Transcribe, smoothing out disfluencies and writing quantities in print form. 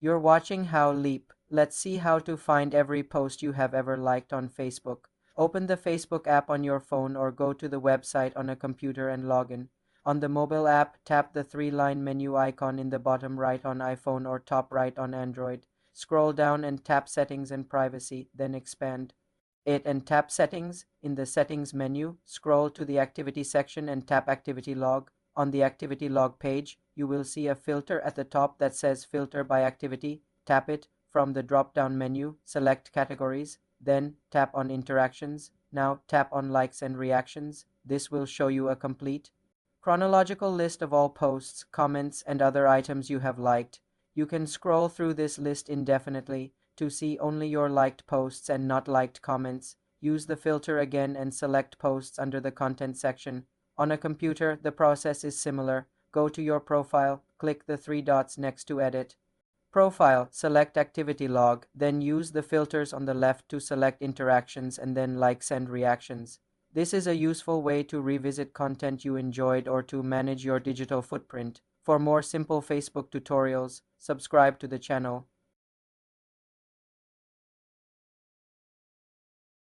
You're watching How Leap. Let's see how to find every post you have ever liked on Facebook. Open the Facebook app on your phone or go to the website on a computer and log in. On the mobile app, tap the three-line menu icon in the bottom right on iPhone or top right on Android. Scroll down and tap Settings and Privacy, then expand it and tap Settings. In the Settings menu, scroll to the Activity section and tap Activity Log. On the Activity Log page, you will see a filter at the top that says Filter by Activity. Tap it. From the drop-down menu, select Categories, then tap on Interactions. Now tap on Likes and Reactions. This will show you a complete chronological list of all posts, comments, and other items you have liked. You can scroll through this list indefinitely to see only your liked posts and not liked comments. Use the filter again and select posts under the Content section. On a computer, the process is similar. Go to your profile, click the three dots next to Edit. Profile, select Activity Log, then use the filters on the left to select Interactions and then Likes and Reactions. This is a useful way to revisit content you enjoyed or to manage your digital footprint. For more simple Facebook tutorials, subscribe to the channel.